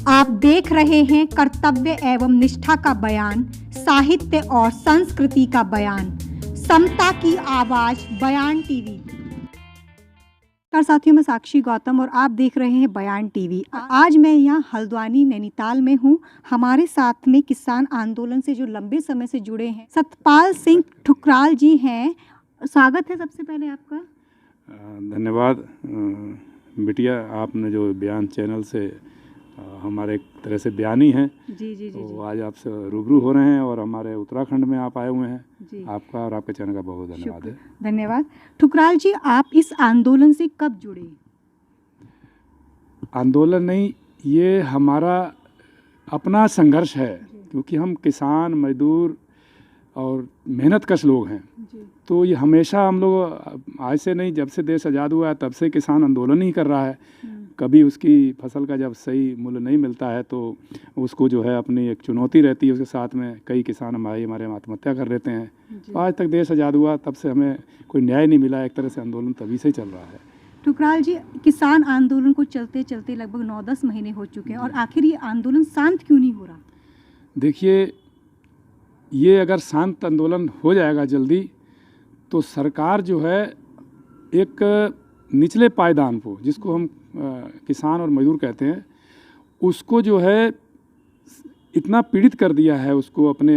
आप देख रहे हैं कर्तव्य एवं निष्ठा का बयान, साहित्य और संस्कृति का बयान, समता की आवाज बयान टीवी। नमस्कार साथियों, मैं साक्षी गौतम और आप देख रहे हैं बयान टीवी। आज मैं यहाँ हल्द्वानी नैनीताल में हूँ। हमारे साथ में किसान आंदोलन से जो लंबे समय से जुड़े हैं सतपाल सिंह ठुकराल जी हैं। स्वागत है सबसे पहले आपका। धन्यवाद बिटिया, आपने जो बयान चैनल से हमारे एक तरह से बयानी हैं जी। तो आज आपसे रूबरू हो रहे हैं और हमारे उत्तराखंड में आप आए हुए हैं। आपका और आपके चैनल का बहुत धन्यवाद है। धन्यवाद। ठुकराल जी, आप इस आंदोलन से कब जुड़े? आंदोलन नहीं, ये हमारा अपना संघर्ष है, क्योंकि हम किसान मजदूर और मेहनतकश लोग हैं। तो ये हमेशा हम लोग आज से नहीं, जब से देश आज़ाद हुआ है तब से किसान आंदोलन ही कर रहा है। कभी उसकी फसल का जब सही मूल्य नहीं मिलता है तो उसको जो है अपनी एक चुनौती रहती है, उसके साथ में कई किसान हमारे आत्महत्या कर लेते हैं। तो आज तक देश आज़ाद हुआ तब से हमें कोई न्याय नहीं मिला। एक तरह से आंदोलन तभी से चल रहा है। ठुकराल जी, किसान आंदोलन को चलते चलते लगभग 9-10 महीने हो चुके हैं और आखिर ये आंदोलन शांत क्यों नहीं हो रहा? देखिए, ये अगर शांत आंदोलन हो जाएगा जल्दी तो सरकार जो है एक निचले पायदान को, जिसको हम किसान और मजदूर कहते हैं, उसको जो है इतना पीड़ित कर दिया है उसको अपने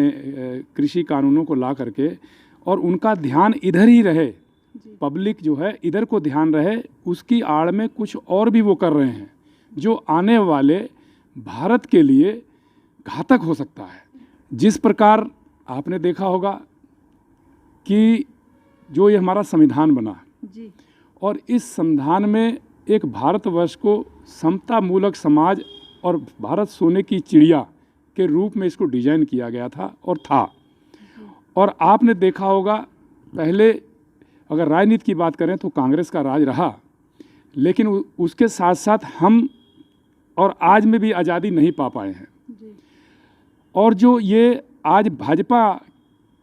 कृषि कानूनों को ला करके, और उनका ध्यान इधर ही रहे, पब्लिक जो है इधर को ध्यान रहे, उसकी आड़ में कुछ और भी वो कर रहे हैं जो आने वाले भारत के लिए घातक हो सकता है। जिस प्रकार आपने देखा होगा कि जो ये हमारा संविधान बना जी, और इस संविधान में एक भारतवर्ष को समता मूलक समाज और भारत सोने की चिड़िया के रूप में इसको डिजाइन किया गया था और था। और आपने देखा होगा पहले अगर राजनीति की बात करें तो कांग्रेस का राज रहा, लेकिन उसके साथ साथ हम और आज में भी आज़ादी नहीं पा पाए हैं। और जो ये आज भाजपा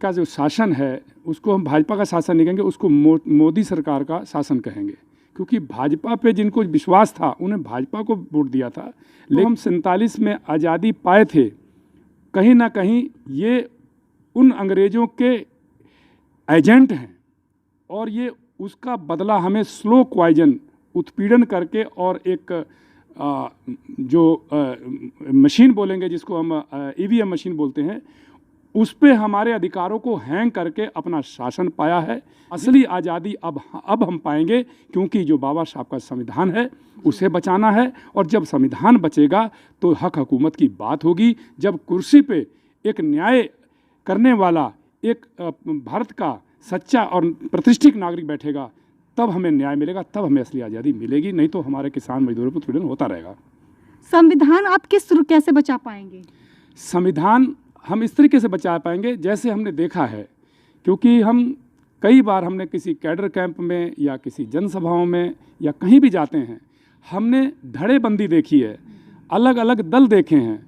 का जो शासन है उसको हम भाजपा का शासन नहीं कहेंगे, उसको मोदी सरकार का शासन कहेंगे, क्योंकि भाजपा पे जिनको विश्वास था उन्हें भाजपा को वोट दिया था। लेकिन हम 47 में आज़ादी पाए थे, कहीं ना कहीं ये उन अंग्रेज़ों के एजेंट हैं और ये उसका बदला हमें स्लो पॉइजन उत्पीड़न करके और एक मशीन बोलेंगे जिसको हम ईवीएम मशीन बोलते हैं, उस पे हमारे अधिकारों को हैंग करके अपना शासन पाया है। असली आज़ादी अब हम पाएंगे, क्योंकि जो बाबा साहब का संविधान है उसे बचाना है। और जब संविधान बचेगा तो हक हुकूमत की बात होगी। जब कुर्सी पे एक न्याय करने वाला एक भारत का सच्चा और प्रतिष्ठित नागरिक बैठेगा, तब हमें न्याय मिलेगा, तब हमें असली आज़ादी मिलेगी। नहीं तो हमारे किसान मजदूरों पर उत्पीड़न होता रहेगा। संविधान आप कैसे बचा पाएंगे? संविधान हम इस तरीके से बचा पाएंगे जैसे हमने देखा है, क्योंकि हम कई बार हमने किसी कैडर कैंप में या किसी जनसभाओं में या कहीं भी जाते हैं, हमने धड़ेबंदी देखी है, अलग अलग दल देखे हैं।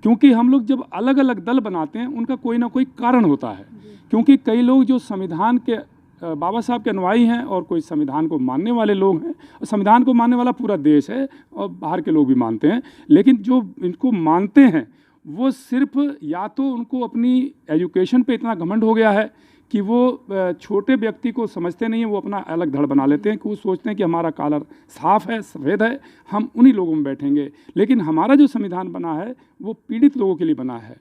क्योंकि हम लोग जब अलग अलग दल बनाते हैं उनका कोई ना कोई कारण होता है, क्योंकि कई लोग जो संविधान के बाबा साहब के अनुयायी हैं और कोई संविधान को मानने वाले लोग हैं, और संविधान को मानने वाला पूरा देश है और बाहर के लोग भी मानते हैं। लेकिन जो इनको मानते हैं वो सिर्फ या तो उनको अपनी एजुकेशन पे इतना घमंड हो गया है कि वो छोटे व्यक्ति को समझते नहीं हैं, वो अपना अलग धड़ बना लेते हैं कि वो सोचते हैं कि हमारा कॉलर साफ़ है, सफ़ेद है, हम उन्हीं लोगों में बैठेंगे। लेकिन हमारा जो संविधान बना है वो पीड़ित लोगों के लिए बना है,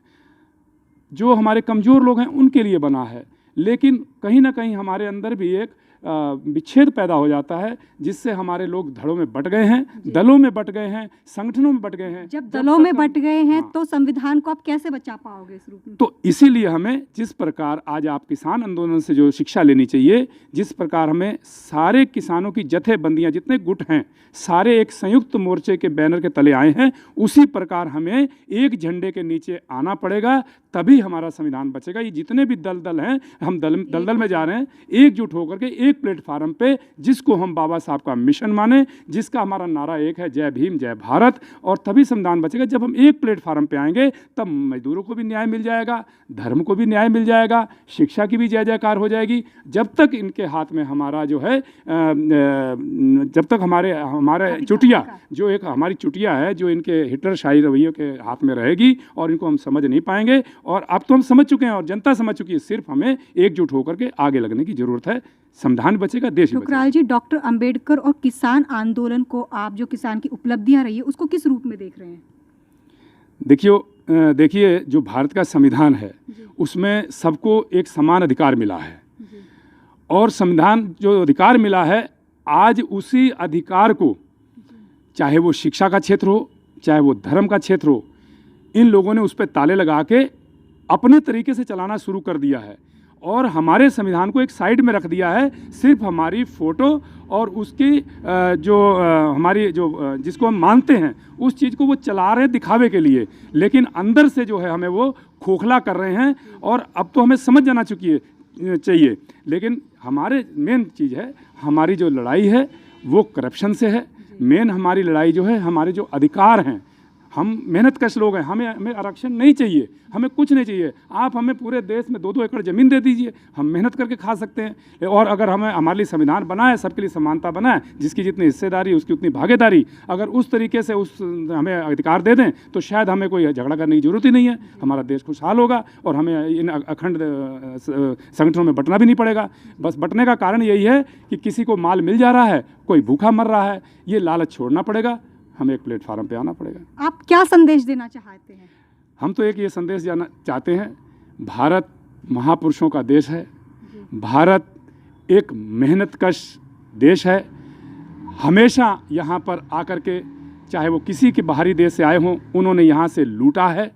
जो हमारे कमज़ोर लोग हैं उनके लिए बना है। लेकिन कहीं ना कहीं हमारे अंदर भी एक विच्छेद पैदा हो जाता है, जिससे हमारे लोग धड़ों में बट गए हैं, दलों में बट गए हैं, संगठनों में बट गए हैं। जब दलों में बट गए हैं तो संविधान को आप कैसे बचा पाओगे इस रूप में? तो इसीलिए हमें जिस प्रकार आज आप किसान आंदोलन से जो शिक्षा लेनी चाहिए, जिस प्रकार हमें सारे किसानों की जथेबंदियां जितने गुट हैं सारे एक संयुक्त मोर्चे के बैनर के तले आए हैं, उसी प्रकार हमें एक झंडे के नीचे आना पड़ेगा, तभी हमारा संविधान बचेगा। ये जितने भी दल हैं, हम दल में जा रहे हैं, एकजुट होकर के एक प्लेटफार्म पे, जिसको हम बाबा साहब का मिशन माने, जिसका हमारा नारा एक है, जय भीम जय भारत। और तभी संविधान बचेगा जब हम एक प्लेटफार्म पे आएंगे, तब मजदूरों को भी न्याय मिल जाएगा, धर्म को भी न्याय मिल जाएगा, शिक्षा की भी जय जयकार हो जाएगी। जब तक इनके हाथ में हमारा जो है जब तक हमारे चुटिया, जो एक हमारी चुटिया है, जो इनके हिटलरशाही रवैयों के हाथ में रहेगी, और इनको हम समझ नहीं पाएंगे। और अब तो हम समझ चुके हैं और जनता समझ चुकी है, सिर्फ हमें एकजुट होकर के आगे लगने की जरूरत है। संविधान बचेगा, देश बचेगा। ठुकराल जी, डॉक्टर अंबेडकर और किसान आंदोलन को आप, जो किसान की उपलब्धियां रही है, उसको किस रूप में देख रहे हैं? देखिए, जो भारत का संविधान है उसमें सबको एक समान अधिकार मिला है, और संविधान जो अधिकार मिला है, आज उसी अधिकार को, चाहे वो शिक्षा का क्षेत्र हो, चाहे वो धर्म का क्षेत्र हो, इन लोगों ने उस पर ताले लगा के अपने तरीके से चलाना शुरू कर दिया है, और हमारे संविधान को एक साइड में रख दिया है। सिर्फ हमारी फ़ोटो और उसकी हमारी जिसको हम मानते हैं, उस चीज़ को वो चला रहे हैं दिखावे के लिए, लेकिन अंदर से जो है हमें वो खोखला कर रहे हैं। और अब तो हमें समझ जाना चाहिए। लेकिन हमारे मेन चीज़ है, हमारी जो लड़ाई है वो करप्शन से है। मेन हमारी लड़ाई जो है, हमारे जो अधिकार हैं, हम मेहनतकश लोग हैं, हमें आरक्षण नहीं चाहिए, हमें कुछ नहीं चाहिए। आप हमें पूरे देश में 2-2 एकड़ ज़मीन दे दीजिए, हम मेहनत करके खा सकते हैं। और अगर हमारे लिए संविधान बना है, सबके लिए समानता बना है, जिसकी जितनी हिस्सेदारी उसकी उतनी भागीदारी, अगर उस तरीके से हमें अधिकार दे दें, तो शायद हमें कोई झगड़ा करने की जरूरत ही नहीं है। हमारा देश खुशहाल होगा और हमें इन अखंड संगठनों में बंटना भी नहीं पड़ेगा। बस बंटने का कारण यही है कि किसी को माल मिल जा रहा है, कोई भूखा मर रहा है, ये लालच छोड़ना पड़ेगा, हमें एक प्लेटफार्म पे आना पड़ेगा। आप क्या संदेश देना चाहते हैं? हम तो एक ये संदेश देना चाहते हैं, भारत महापुरुषों का देश है, भारत एक मेहनतकश देश है। हमेशा यहाँ पर आकर के, चाहे वो किसी के बाहरी देश से आए हों, उन्होंने यहाँ से लूटा है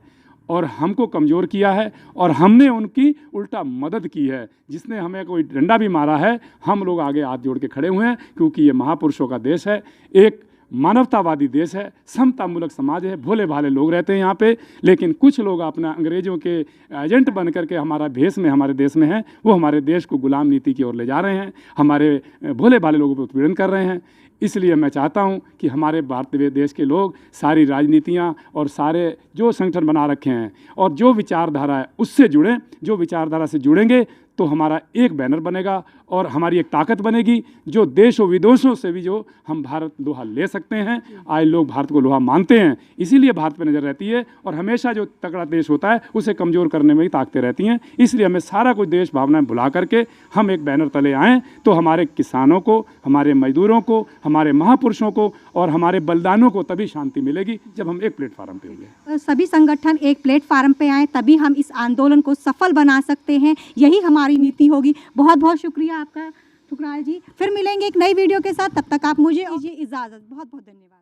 और हमको कमज़ोर किया है, और हमने उनकी उल्टा मदद की है। जिसने हमें कोई डंडा भी मारा है, हम लोग आगे हाथ जोड़ के खड़े हुए हैं, क्योंकि ये महापुरुषों का देश है, एक मानवतावादी देश है, समतामूलक समाज है, भोले भाले लोग रहते हैं यहाँ पे। लेकिन कुछ लोग अपना अंग्रेज़ों के एजेंट बन करके हमारे देश में हैं, वो हमारे देश को गुलाम नीति की ओर ले जा रहे हैं, हमारे भोले भाले लोगों पर उत्पीड़न कर रहे हैं। इसलिए मैं चाहता हूं कि हमारे भारतीय देश के लोग सारी राजनीतियां और सारे जो संगठन बना रखे हैं और जो विचारधारा है उससे जुड़ें। जो विचारधारा से जुड़ेंगे तो हमारा एक बैनर बनेगा और हमारी एक ताकत बनेगी, जो देशों विदेशों से भी जो हम भारत लोहा ले सकते हैं। आज लोग भारत को लोहा मानते हैं, इसीलिए भारत पे नज़र रहती है, और हमेशा जो तगड़ा देश होता है उसे कमज़ोर करने में ही ताकतें रहती हैं। इसलिए हमें सारा कुछ देश भावनाएं भुला करके हम एक बैनर तले आएँ, तो हमारे किसानों को, हमारे मजदूरों को, हमारे महापुरुषों को और हमारे बलिदानों को तभी शांति मिलेगी जब हम एक प्लेटफार्म पे होंगे। सभी संगठन एक प्लेटफार्म पे आए, तभी हम इस आंदोलन को सफल बना सकते हैं, यही हमारी नीति होगी। बहुत बहुत शुक्रिया आपका ठुकराल जी। फिर मिलेंगे एक नई वीडियो के साथ, तब तक आप मुझे दीजिए इजाज़त। बहुत बहुत धन्यवाद।